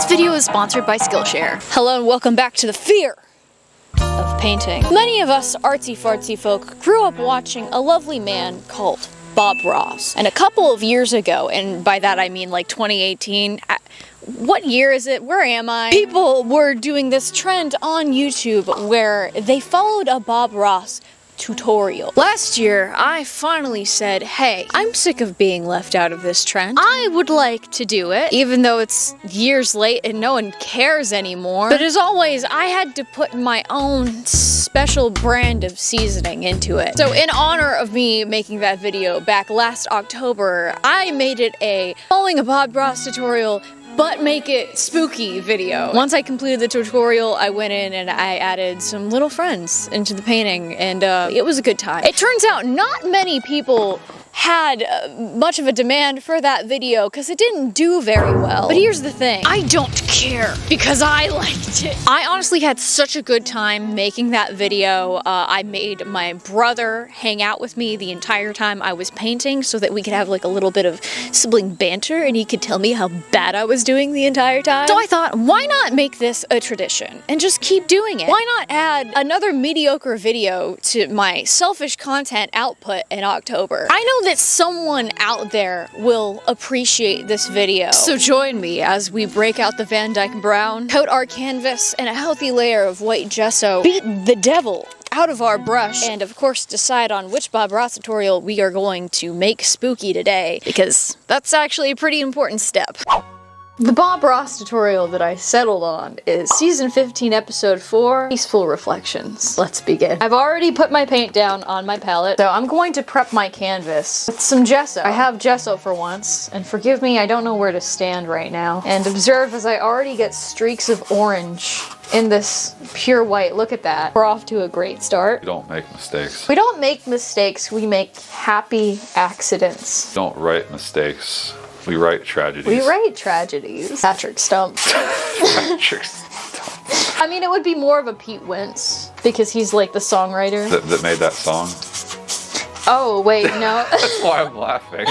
This video is sponsored by Skillshare. Hello and welcome back to the fear of painting. Many of us artsy-fartsy folk grew up watching a lovely man called Bob Ross. And a couple of years ago, and by that I mean like 2018, what year is it? Where am I? People were doing this trend on YouTube where they followed a Bob Ross tutorial. Last year, I finally said, hey, I'm sick of being left out of this trend. I would like to do it, even though it's years late and no one cares anymore. But as always, I had to put my own special brand of seasoning into it. So in honor of me making that video back last October, I made it a following a Bob Ross tutorial but make it spooky video. Once I completed the tutorial, I went in and I added some little friends into the painting, and it was a good time. It turns out not many people had much of a demand for that video because it didn't do very well. But here's the thing, I don't care because I liked it. I honestly had such a good time making that video. I made my brother hang out with me the entire time I was painting so that we could have like a little bit of sibling banter and he could tell me how bad I was doing the entire time. So I thought, why not make this a tradition and just keep doing it? Why not add another mediocre video to my selfish content output in October? I know that someone out there will appreciate this video. So join me as we break out the Van Dyke Brown, coat our canvas in a healthy layer of white gesso, beat the devil out of our brush, and of course decide on which Bob Ross tutorial we are going to make spooky today, because that's actually a pretty important step. The Bob Ross tutorial that I settled on is Season 15, Episode 4, Peaceful Reflections. Let's begin. I've already put my paint down on my palette, so I'm going to prep my canvas with some gesso. I have gesso for once, and forgive me, I don't know where to stand right now. And observe as I already get streaks of orange in this pure white. Look at that. We're off to a great start. You don't make mistakes. We don't make mistakes, we make happy accidents. Don't write mistakes. We write tragedies. We wrrite tragedies. Patrick Stump. Patrick Stump. I mean, it would be more of a Pete Wentz because he's like the songwriter. That made that song? Oh, wait, no. That's why I'm laughing.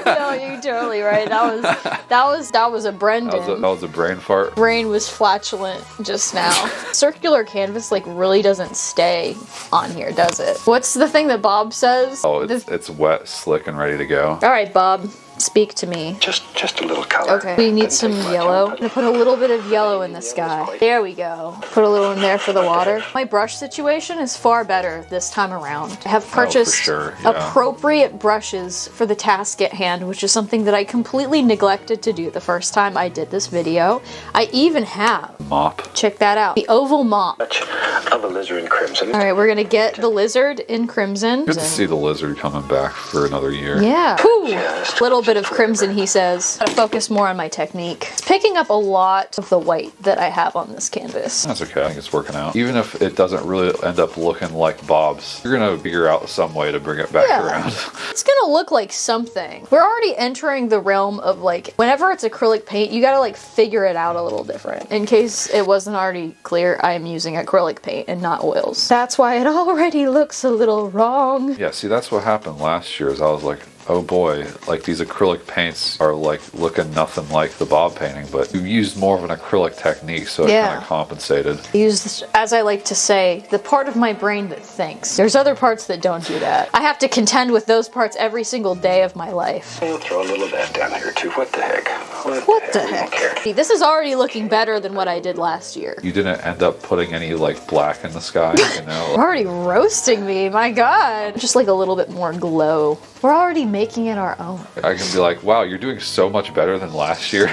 No, you're totally right. That was a Brendan. That was a brain fart. Brain was flatulent just now. Circular canvas like really doesn't stay on here, does it? What's the thing that Bob says? Oh, it's wet, slick, and ready to go. All right, Bob. Speak to me. Just a little color. Okay. We need some yellow. I'm gonna put a little bit of yellow in the sky. There we go. Put a little in there for the water. My brush situation is far better this time around. I have purchased appropriate brushes for the task at hand, which is something that I completely neglected to do the first time I did this video. I even have mop. Check that out. The oval mop. Of a lizard in crimson. All right, we're gonna get the lizard in crimson. Good to see the lizard coming back for another year. Yeah. Whew. Little bit of crimson, he says. Gotta focus more on my technique. It's picking up a lot of the white that I have on this canvas. That's okay, I think it's working out. Even if it doesn't really end up looking like Bob's, you're gonna figure out some way to bring it back around. It's gonna look like something. We're already entering the realm of like, whenever it's acrylic paint, you gotta like figure it out a little different. In case it wasn't already clear, I am using acrylic paint and not oils. That's why it already looks a little wrong. Yeah, see, that's what happened last year is I was like, oh boy, like these acrylic paints are like looking nothing like the Bob painting, but you used more of an acrylic technique, so it kind of compensated. I used, as I like to say, the part of my brain that thinks. There's other parts that don't do that. I have to contend with those parts every single day of my life. I'll throw a little of that down here too. What the heck? What the heck? See, this is already looking better than what I did last year. You didn't end up putting any like black in the sky, you know? You're already roasting me, my god. Just like a little bit more glow. We're already making it our own. I can be like, wow, you're doing so much better than last year.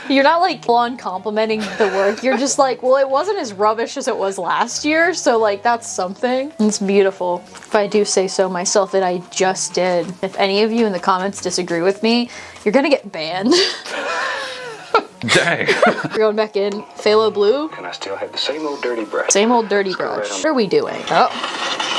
You're not like full on complimenting the work. You're just like, well, it wasn't as rubbish as it was last year, so like that's something. It's beautiful. If I do say so myself that I just did. If any of you in the comments disagree with me, you're gonna get banned. Dang. We're going back in. Phthalo blue. And I still have the same old dirty brush. Same old dirty brush. What are we doing? Oh.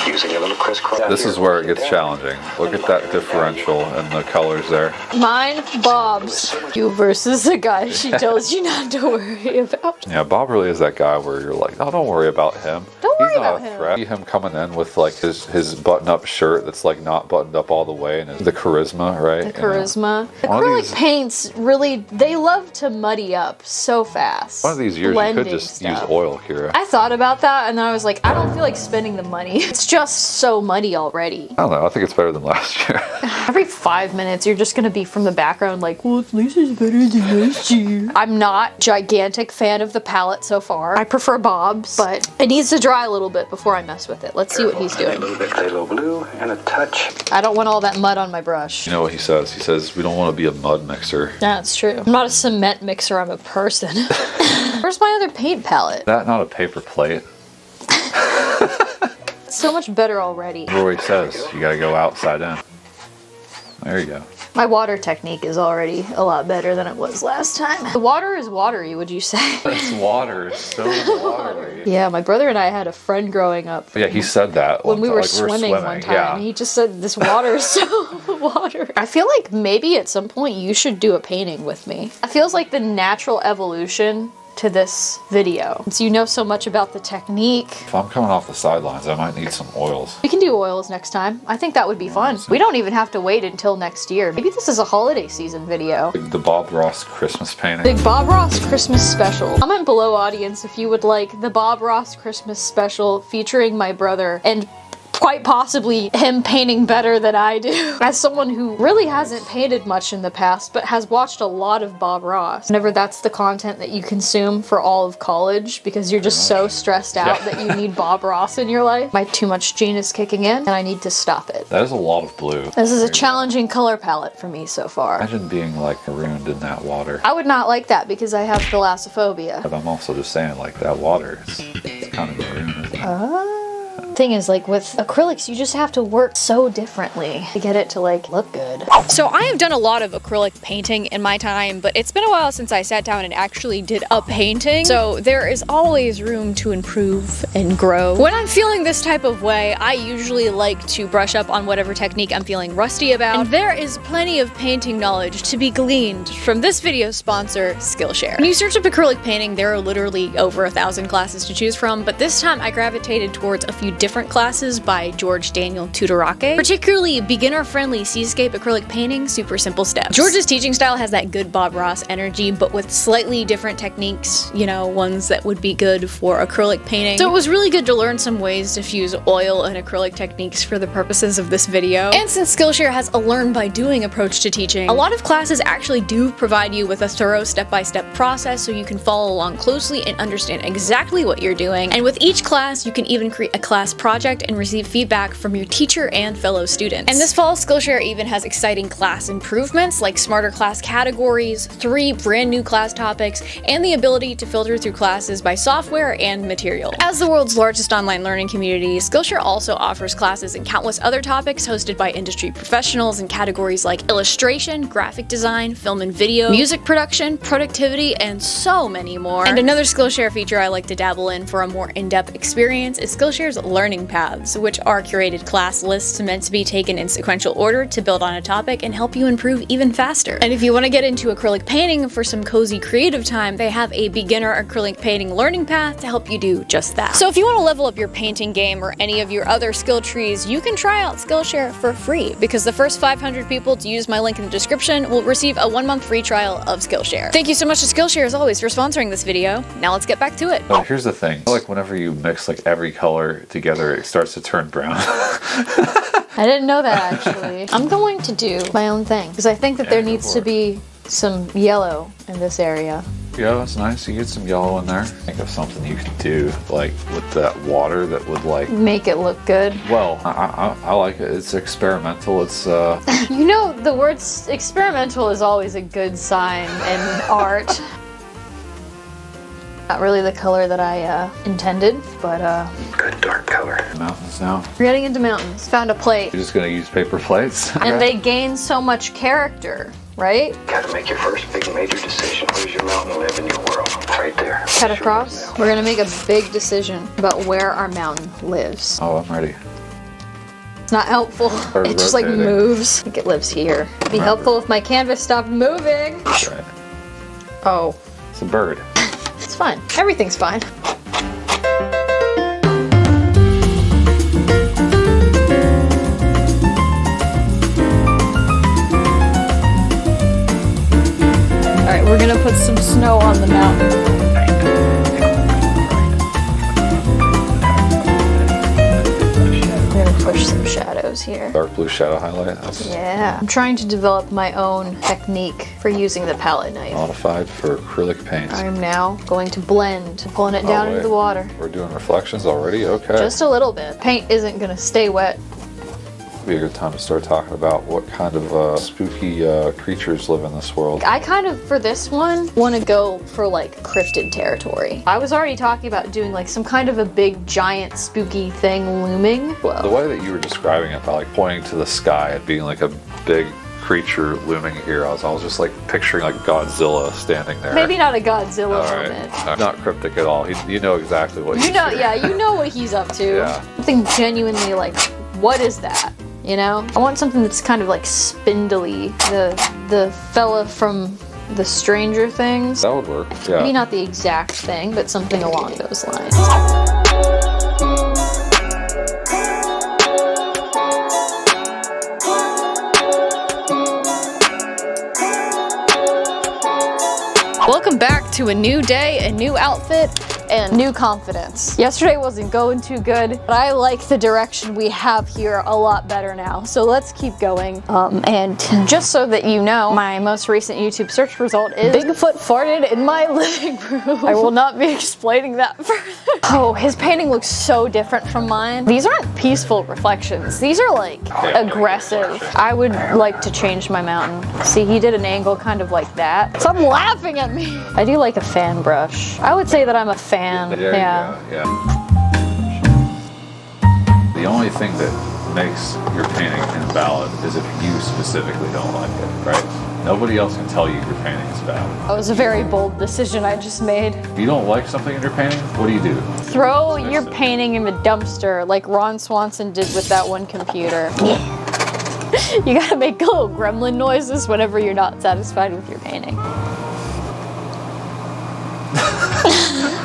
Using a little crisscross. This is where it gets challenging. Look at that differential and the colors there. Mine, Bob's. You versus the guy she tells you not to worry about. Yeah, Bob really is that guy where you're like, oh, don't worry about him. Don't Don't worry He's not about a him. threat. See him coming in with like his button-up shirt that's like not buttoned up all the way, and the charisma, right? The charisma. One of Acrylic these- paints really, they love to muddy up so fast. One of these years you could Blending just use stuff. oil, Kira. I thought about that and then I was like, I don't feel like spending the money. It's just so muddy already. I don't know. I think it's better than last year. Every 5 minutes, you're just gonna be from the background like, well, at least it's better than last year. I'm not gigantic fan of the palette so far. I prefer Bob's, but it needs to dry a little bit before I mess with it. Let's see what he's A doing. little bit phthalo blue and a touch. I don't want all that mud on my brush. You know what he says? He says we don't want to be a mud mixer. That's true. I'm not a cement mixer, I'm a person. Where's my other paint palette? That not a paper plate. It's so much better already. Roy says you got to go outside in. There you go. My water technique is already a lot better than it was last time. The water is watery, would you say? It's water. It's so watery. Yeah, my brother and I had a friend growing up. Yeah, he said that When we were like, swimming one time, Yeah. and he just said, this water is so water. I feel like maybe at some point you should do a painting with me. It feels like the natural evolution to this video. Since you know so much about the technique, If I'm coming off the sidelines, I might need some oils. we can do oils next time. I think that would be fun. We don't even have to wait until next year. Maybe this is a holiday season video. The Bob Ross Christmas painting. Big Bob Ross Christmas special. Comment below, audience, if you would like the Bob Ross Christmas special featuring my brother and quite possibly him painting better than I do. As someone who really hasn't painted much in the past but has watched a lot of Bob Ross. Whenever that's the content that you consume for all of college because you're just so stressed out that you need Bob Ross in your life. My too much gene is kicking in and I need to stop it. That is a lot of blue. This is a challenging color palette for me so far. Imagine being like marooned in that water. I would not like that because I have thalassophobia. But I'm also just saying, like, that water is kind of maroon, isn't it? Thing is, like with acrylics, you just have to work so differently to get it to like look good. So I have done a lot of acrylic painting in my time, but it's been a while since I sat down and actually did a painting. So there is always room to improve and grow. When I'm feeling this type of way, I usually like to brush up on whatever technique I'm feeling rusty about. And there is plenty of painting knowledge to be gleaned from this video's sponsor, Skillshare. When you search up acrylic painting, there are literally over 1,000 classes to choose from, but this time I gravitated towards a few different classes by George Daniel Tutorake, particularly beginner-friendly seascape acrylic painting, super simple steps. George's teaching style has that good Bob Ross energy, but with slightly different techniques, you know, ones that would be good for acrylic painting. So it was really good to learn some ways to fuse oil and acrylic techniques for the purposes of this video. And since Skillshare has a learn by doing approach to teaching, a lot of classes actually do provide you with a thorough step-by-step process so you can follow along closely and understand exactly what you're doing. And with each class, you can even create a class project and receive feedback from your teacher and fellow students. And this fall, Skillshare even has exciting class improvements like smarter class categories, 3 brand new class topics, and the ability to filter through classes by software and material. As the world's largest online learning community, Skillshare also offers classes in countless other topics hosted by industry professionals in categories like illustration, graphic design, film and video, music production, productivity, and so many more. And another Skillshare feature I like to dabble in for a more in-depth experience is Skillshare's learning paths, which are curated class lists meant to be taken in sequential order to build on a topic and help you improve even faster. And if you want to get into acrylic painting for some cozy creative time, they have a beginner acrylic painting learning path to help you do just that. So if you want to level up your painting game or any of your other skill trees, you can try out Skillshare for free because the first 500 people to use my link in the description will receive a 1-month free trial of Skillshare. Thank you so much to Skillshare as always for sponsoring this video. Now let's get back to it. Oh, here's the thing. Like, whenever you mix, like, every color together, it starts to turn brown. I didn't know that actually. I'm going to do my own thing because I think that there needs to be some yellow in this area. Yeah, that's nice. You get some yellow in there. Think of something you could do, like, with that water that would, like... Make it look good. Well, I like it. It's experimental. It's, You know, the word experimental is always a good sign in art. Not really the color that I intended, but Good dark color. mountains now. we're getting into mountains. Found a plate. You're just gonna use paper plates? And they gain so much character, right? Gotta make your first big major decision. Where's your mountain live in your world? Right there. Cut across. We're gonna make a big decision about where our mountain lives. Oh, I'm ready. It's not helpful. Or It just like rotating. moves. I think it lives here. It'd be helpful if my canvas stopped moving. That's right. Oh, It's a bird. it's fine. Everything's fine. put some snow on the mountain. I'm gonna push some shadows here. Dark blue shadow highlight. Yeah. I'm trying to develop my own technique for using the palette knife. Modified for acrylic paints. I'm now going to blend, pulling it down into the water. We're doing reflections already? Okay. Just a little bit. Paint isn't gonna stay wet. Be a good time to start talking about what kind of spooky creatures live in this world. I kind of, for this one, want to go for like cryptid territory. I was already talking about doing like some kind of a big, giant, spooky thing looming. Well, The way that you were describing it, by like pointing to the sky and being like a big creature looming here, I was just like picturing like Godzilla standing there. maybe not a Godzilla All moment. right. Not cryptic at all. You know exactly what You know, yeah, you know what he's up to. Yeah. Something genuinely like, what is that? You know? I want something that's kind of like spindly. The fella from the Stranger Things. That would work. Yeah. Maybe not the exact thing, but something along those lines. Welcome back to a new day, a new outfit, and new confidence. Yesterday wasn't going too good, but I like the direction we have here a lot better now. So let's keep going. And just so that you know, my most recent YouTube search result is Bigfoot farted in my living room. I will not be explaining that further. Oh, his painting looks so different from mine. These aren't peaceful reflections. These are like aggressive. I would like to change my mountain. See, he did an angle kind of like that. Stop laughing at me. I do like a fan brush. I would say that I'm a fan. Yeah. The only thing that makes your painting invalid is if you specifically don't like it, right? Nobody else can tell you your painting is bad. That was a very bold decision I just made. If you don't like something in your painting, what do? Throw your painting in the dumpster like Ron Swanson did with that one computer. You gotta make little gremlin noises whenever you're not satisfied with your painting.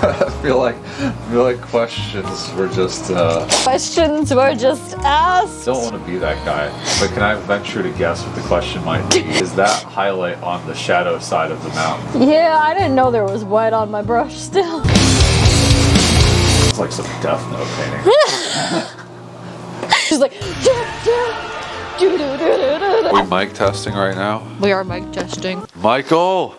I feel like questions were just Questions were just asked. don't want to be that guy, but can I venture to guess what the question might be? Is that highlight on the shadow side of the mountain? Yeah, I didn't know there was white on my brush still. It's like some Death Note painting. She's like, Are we mic testing right now? we are mic testing. Michael!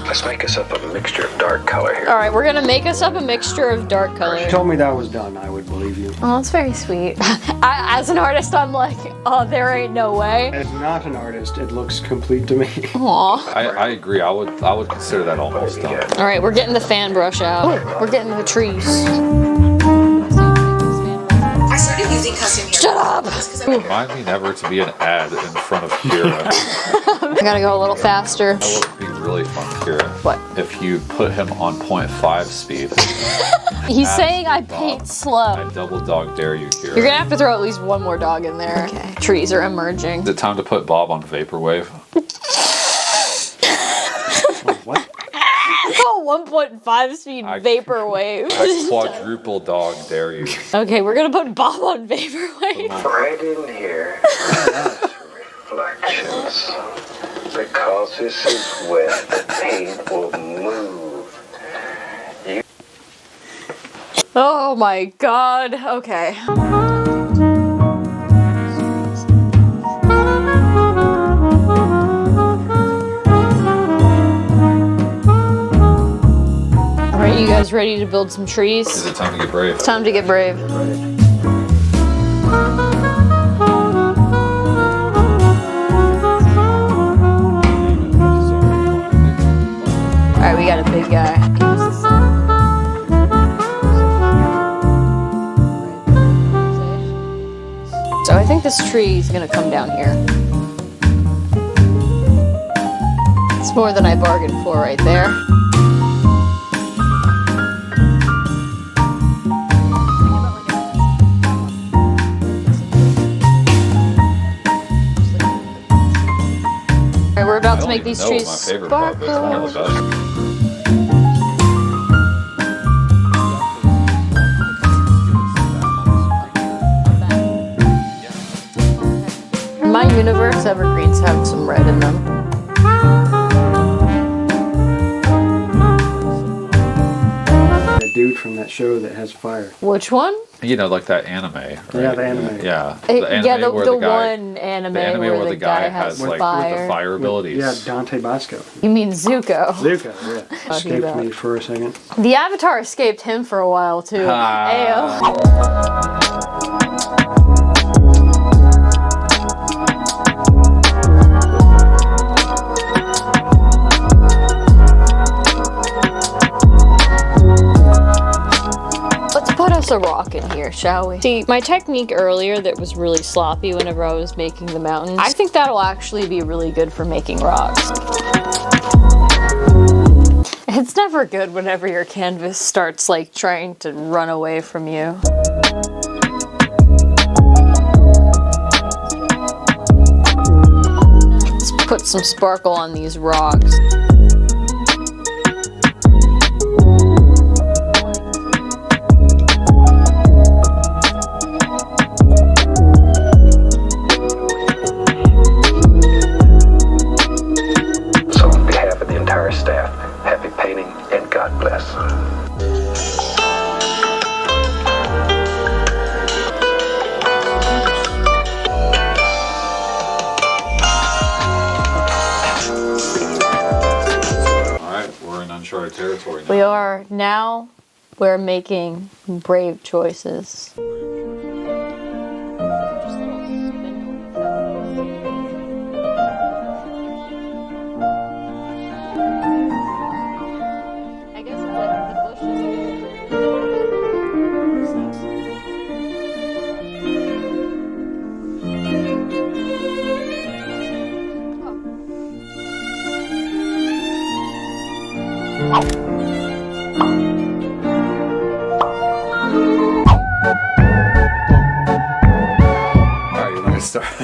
Let's make us up a mixture of dark color here. All right, we're gonna make us up a mixture of dark colors. If you told me that was done, I would believe you. Oh, that's very sweet. As an artist, I'm like, oh, there ain't no way. As not an artist, it looks complete to me. Aw. I agree. I would consider that almost done. All right, we're getting the fan brush out. We're getting the trees. I started using custom hair. Shut up! Remind me never to be an ad in front of Kira. I gotta go a little faster. That would be really fun, Kira. What? If you put him on 0.5 speed. He's saying I Bob. paint I slow. double dog dare you, Kira. You're gonna have to throw at least one more dog in there. Okay. Trees are emerging. Is it time to put Bob on Vaporwave? What? Oh, 1.5 speed vaporwave. I quadruple dog dare you. Okay, we're gonna put Bob on vaporwave. Right in here. Reflections. Because this is wet, the paint will move. Oh my god. Okay. Alright, you guys ready to build some Is trees? it time to get brave? It's time to get brave. Alright, we got a big guy. So I think this tree is gonna come down here. It's more than I bargained for right there. Alright, we're about to make these trees My favorite part, but it's one of the sparkle. best. My universe evergreens have some red in them. dude from that show that has fire. Which one? You know, like that anime. Right? Yeah, the anime. Yeah. The where one anime where the guy has like fire. with the fire abilities. Yeah, Dante Bosco. You mean Zuko? Zuko, yeah. Escaped me for a second. The Avatar escaped him for a while too. Ah. Ayo. Put us a rock in here, shall we? See, my technique earlier that was really sloppy whenever I was making the mountains, I think that'll actually be really good for making rocks. It's never good whenever your canvas starts like trying to run away from you. Let's put some sparkle on these rocks. Territory now. We are now, we're making brave choices.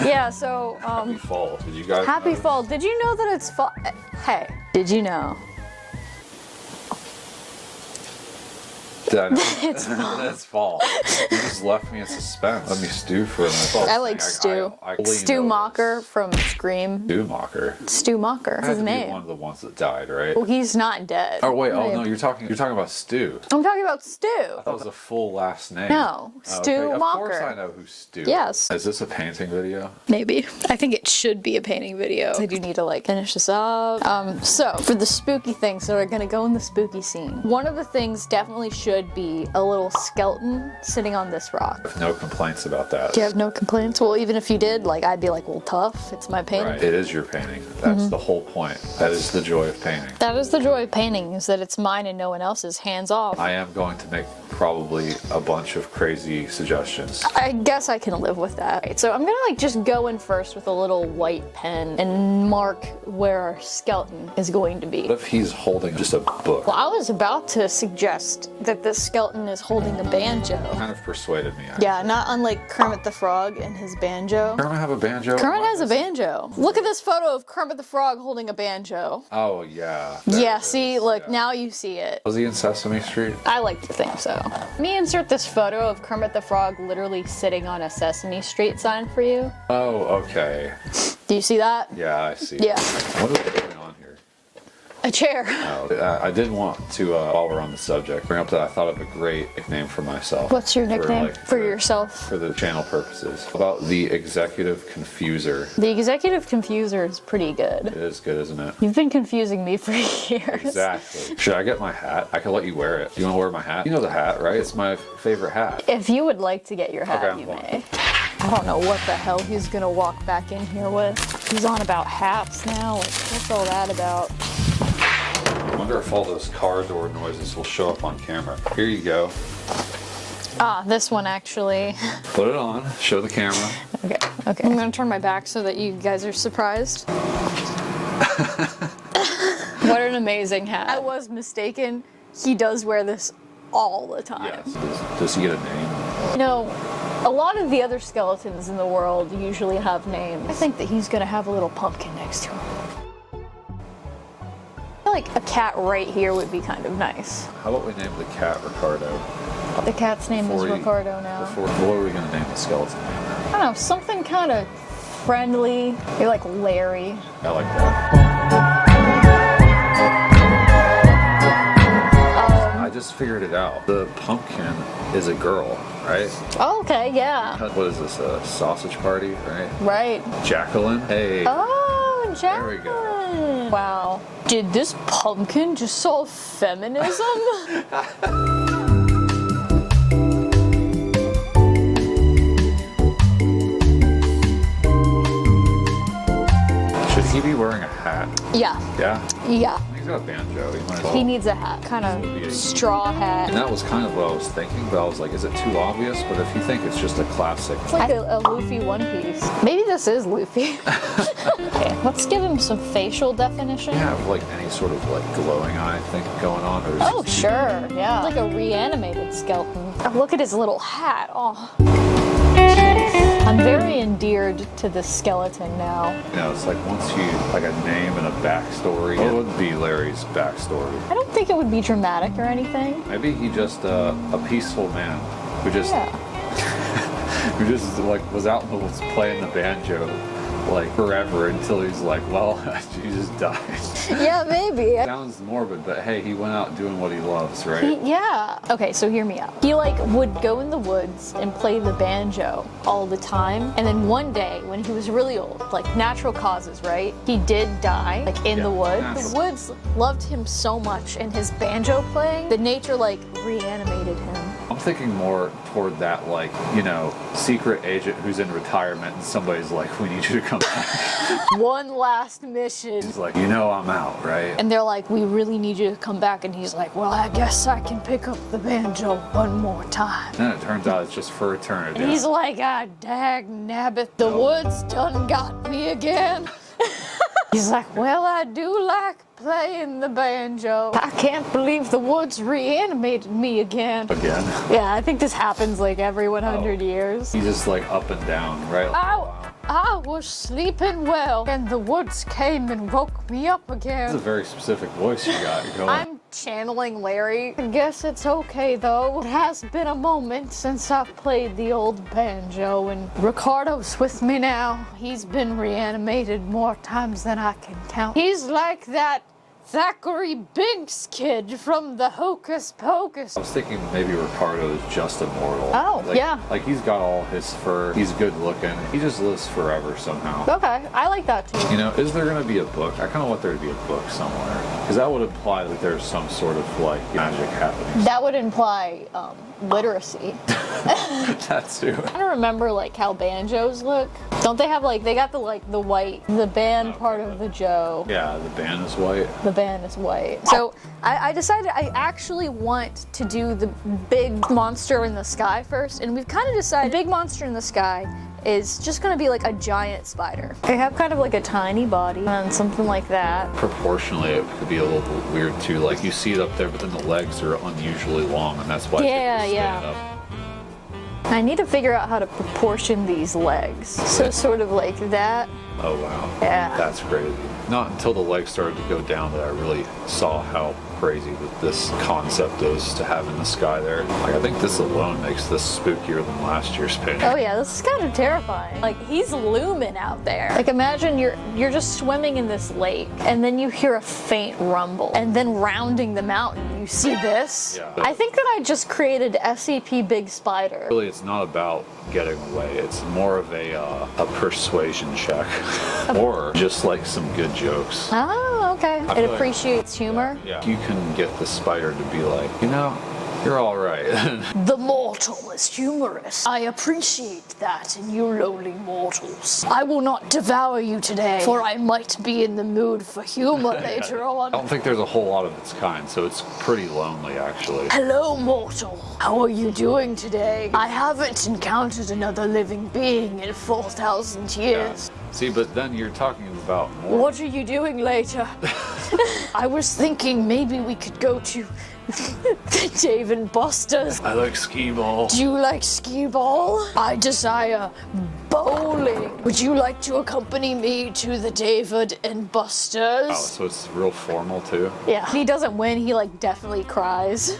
Yeah, so, Happy fall. Did you guys Happy know? fall. Did you know that it's fall? Hey, did you know? Did I know? It's fall. It's fall. You just left me in suspense. Let me stew for a minute. I like Stu. Stu Mocker from Scream. Stu Mocker. Stu Mocker. That's his name. One of the ones that died, right? Well, he's not dead. Oh wait, oh no, you're talking about Stu. I'm talking about Stu. That was a full last name. No, Stu Mocker. Of course I know who Stu is. Yes. Is this a painting video? Maybe. I think it should be a painting video. I do need to like finish this up. So for the spooky things, so we're gonna go in the spooky scene. One of the things definitely should be a little skeleton sitting on this rock. I have no complaints about that. Do you have no complaints? Well, even if you did, like I'd be like, well, tough. It's my painting. Right. It is your painting. That's the whole point. That is the joy of painting. That is the joy of painting, is that it's mine and no one else's. Hands off. I am going to make probably a bunch of crazy suggestions. I guess I can live with that. Right, so I'm gonna like just go in first with a little white pen and mark where our skeleton is going to be. What if he's holding just a book? Well, I was about to suggest that the skeleton is holding a banjo. Kind of persuaded me. Actually. Yeah, not unlike Kermit the Frog and his banjo. Kermit have a banjo? Kermit has a banjo. Look at this photo of Kermit the Frog holding a banjo. Oh yeah. Yeah, see, look, now you see it. Was he in Sesame Street? I like to think so. Let me insert this photo of Kermit the Frog literally sitting on a Sesame Street sign for you. Oh, okay. Do you see that? Yeah, I see. Yeah. What is going on here? A chair. Oh, I did want to, while we're on the subject, bring up that I thought of a great nickname for myself. What's your nickname for yourself? For the channel purposes. About the Executive Confuser. The Executive Confuser is pretty good. It is good, isn't it? You've been confusing me for years. Exactly. Should I get my hat? I can let you wear it. You want to wear my hat? You know the hat, right? It's my favorite hat. If you would like to get your hat, Okay, you may. I don't know what the hell he's gonna walk back in here with. He's on about hats now. Like, what's all that about? I wonder if all those car door noises will show up on camera. Here you go. Ah, this one actually. Put it on. Show the camera. Okay. I'm gonna turn my back so that you guys are surprised. What an amazing hat. I was mistaken. He does wear this all the time. Yes. Does he get a name? No. A lot of the other skeletons in the world usually have names. I think that he's gonna have a little pumpkin next to him. I feel like a cat right here would be kind of nice. How about we name the cat Ricardo? The cat's name is Ricardo now. What are we gonna name the skeleton name? I don't know, something kind of friendly. Maybe like Larry. I like that. I just figured it out. The pumpkin is a girl, right? Oh, okay, yeah. What is this, a sausage party, right? Right. Jacqueline? Hey. Oh, Jacqueline. There we go. Wow. Did this pumpkin just solve feminism? Should he be wearing a hat? Yeah. Yeah? Yeah. He's got a banjo. He might as well. He needs a hat, kind of straw hat. And that was kind of what I was thinking, but I was like, is it too obvious? But if you think it's just a classic. It's like a Luffy one piece. Maybe this is Luffy. Okay, let's give him some facial definition. You have like any sort of like glowing eye thing going on? Or is Oh, sure, yeah. It's like a reanimated skeleton. Oh, look at his little hat. Oh. I'm very endeared to the skeleton now. You know, it's like once you, like a name and a backstory. What would be Larry's backstory? I don't think it would be dramatic or anything. Maybe he just a peaceful man who just who just like was out in the woods playing the banjo like forever until he's like, well, Jesus died. Yeah, maybe. Sounds morbid, but hey, he went out doing what he loves, right? Yeah. Okay, so hear me out. He like would go in the woods and play the banjo all the time. And then one day when he was really old, like natural causes, right? He did die like in the woods. natural. The woods loved him so much and his banjo playing that nature like reanimated him. I'm thinking more toward that, like, you know, secret agent who's in retirement and somebody's like, we need you to come back. One last mission. He's like, you know I'm out, right? And they're like, we really need you to come back. And he's like, well, I guess I can pick up the banjo one more time. Then it turns out it's just for eternity. And he's like, ah, dag nabbit, the woods done got me again. He's like, well, I do like playing the banjo. I can't believe the woods reanimated me again. Again. Yeah, I think this happens like every 100 years. He's just like up and down, right? I was sleeping well, and the woods came and woke me up again. That's a very specific voice you got going. I'm channeling Larry. I guess it's okay though. It has been a moment since I've played the old banjo, and Ricardo's with me now. He's been reanimated more times than I can count. He's like that Thackeray Binks kid from the Hocus Pocus. I was thinking maybe Ricardo is just immortal. Oh, like, yeah. Like he's got all his fur. He's good looking. He just lives forever somehow. Okay, I like that too. You know, is there going to be a book? I kind of want there to be a book somewhere. Because that would imply that there's some sort of like magic happening. That would imply literacy. That too. I don't remember like how banjos look. Don't they have like, they got the white, the band part of the Joe. Yeah, the band is white. The band is white. So I decided I actually want to do the big monster in the sky first. And we've kind of decided the big monster in the sky is just gonna be like a giant spider. They have kind of like a tiny body and something like that. Proportionally, it could be a little bit weird too. Like you see it up there, but then the legs are unusually long, and that's why Yeah, people stand yeah. up. I need to figure out how to proportion these legs. So sort of like that. Oh wow. Yeah. That's crazy. Not until the legs started to go down that I really saw how crazy that this concept is to have in the sky there. Like I think this alone makes this spookier than last year's painting. Oh yeah, this is kind of terrifying. Like he's looming out there. Like imagine you're just swimming in this lake and then you hear a faint rumble and then rounding the mountain you see this. Yeah. I think that I just created SCP Big Spider. Really, it's not about getting away. It's more of a persuasion check or just like some good jokes. Oh, okay. feel It like- appreciates humor. Yeah. You can get the spider to be like, you know, you're all right. The mortal is humorous. I appreciate that in you lowly mortals. I will not devour you today, for I might be in the mood for humor later I on. don't think there's a whole lot of its kind, so it's pretty lonely actually. Hello, mortal. How are you doing today? I haven't encountered another living being in 4,000 years. See, but then you're talking about more. What are you doing later? I was thinking maybe we could go to the Dave and Buster's. I like skee ball. Do you like skee ball? I desire bowling. Would you like to accompany me to the David and Buster's? Oh, so it's real formal too. Yeah. If he doesn't win, he like definitely cries.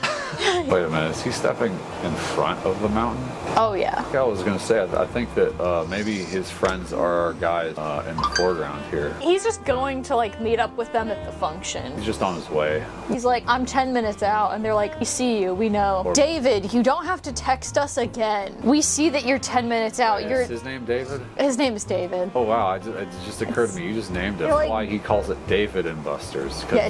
Wait a minute, is he stepping in front of the mountain? Oh yeah. I was gonna say, I think that maybe his friends are our guys in the foreground here. He's just going to like meet up with them at the function. He's just on his way. He's like, I'm 10 minutes out, and they're like, we see you, we know. David, you don't have to text us again. We see that you're 10 minutes out. Is his name David? His name is David. Oh wow, it just occurred to me, you just named him. Like, why he calls it David and Buster's. Yeah,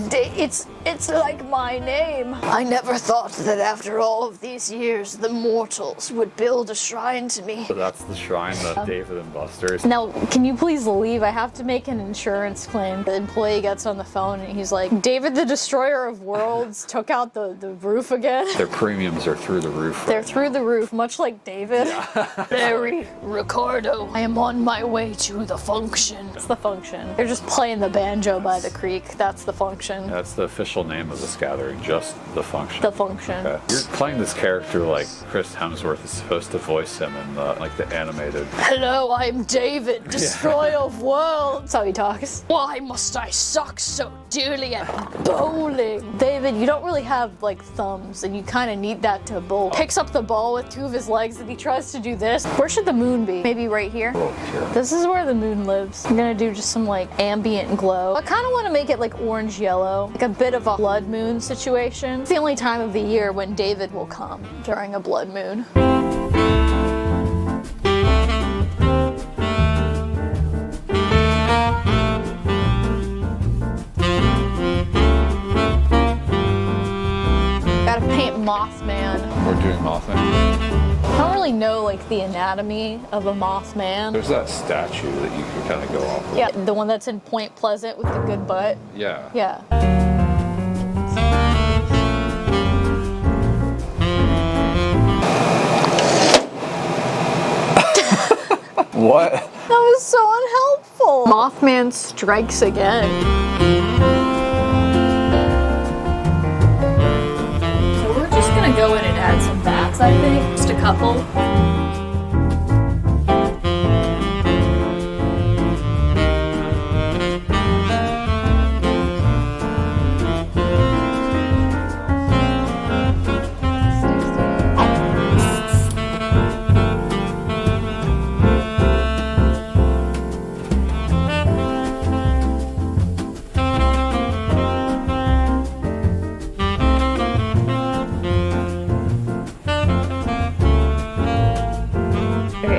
it's like my name. I never thought that after all of these years, the mortals would build a shrine to me. So that's the shrine that David and Buster's. Now, can you please leave? I have to make an insurance claim. The employee gets on the phone and he's like, David the Destroyer of Worlds took out the roof again. Their premiums are through the roof. They're through the roof, much like David. Yeah. Larry, Ricardo, I am on my way to the function. It's the function. They're just playing the banjo by the creek. That's the function. That's the official name of this gathering, just the function. The function. Okay. You're playing this character like Chris Hemsworth is supposed to voice him in the animated. Hello, I'm David, Destroyer of Worlds. That's how he talks. Why must I suck so dearly at bowling? David, you don't really have like thumbs, and you kind of need that to bowl. Picks up the ball with two of his legs, and he tries to do this. Where should the moon be? Maybe right here? Oh, here. This is where the moon lives. I'm gonna do just some like ambient glow. I kind of want to make it like orange yellow, like a bit of a blood moon situation. It's the only time of the year when David will come, during a blood moon. Gotta paint Mothman. We're doing Mothman. I don't really know like the anatomy of a Mothman. There's that statue that you can kind of go off of. Yeah, the one that's in Point Pleasant with the good butt. Yeah. Yeah. What? That was so unhelpful. Mothman strikes again. So we're just gonna go in and add some bats, I think. Just a couple.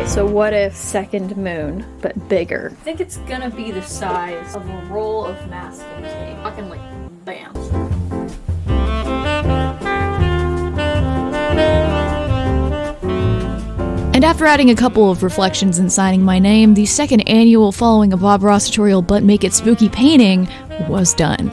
So what if second moon, but bigger? I think it's gonna be the size of a roll of masking tape. Fucking like, bam. And after adding a couple of reflections and signing my name, the second annual Following a Bob Ross tutorial but make it spooky painting was done.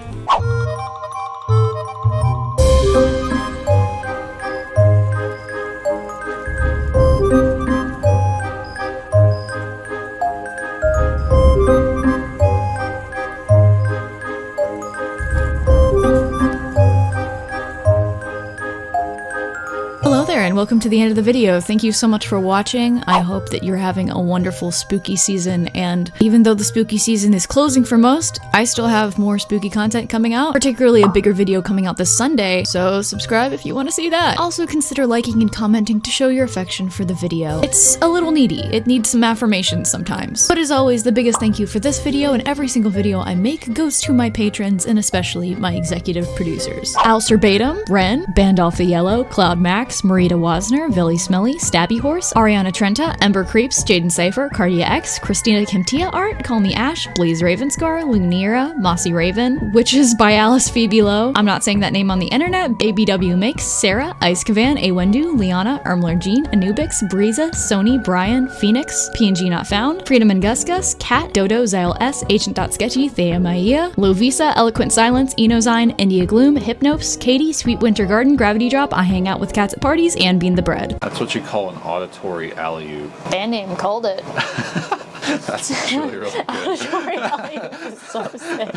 Hello there and welcome to the end of the video. Thank you so much for watching. I hope that you're having a wonderful spooky season, and even though the spooky season is closing for most, I still have more spooky content coming out, particularly a bigger video coming out this Sunday, so subscribe if you want to see that. Also consider liking and commenting to show your affection for the video. It's a little needy. It needs some affirmations sometimes. But as always, the biggest thank you for this video and every single video I make goes to my patrons and especially my executive producers. Alistair Batum, Ren, Bandolph the Yellow, Cloud Max, Marita Wasner, Villy Smelly, Stabby Horse, Ariana Trenta, Ember Creeps, Jaden Cypher, Cardia X, Christina Kimtia Art, Call Me Ash, Blaze Ravenscar, Lunira, Mossy Raven, Witches by Alice Phoebe Lowe, I'm not saying that name on the internet, ABW Makes, Sarah, Ice Kavan, Awendu, Liana, Ermler Jean, Anubix, Breeza, Sony, Brian, Phoenix, PNG Not Found, Freedom and Gus Gus, Cat, Dodo, Zyle S, Ancient.Sketchy, Thea Maia, Lovisa, Eloquent Silence, Enozyne, India Gloom, Hypnopes, Katie, Sweet Winter Garden, Gravity Drop, I Hang Out with Cats at Parties, and Bean the Bread. That's what you call an auditory alley-oop. Band name called it. That's actually really good. Auditory alley-oop is so sick.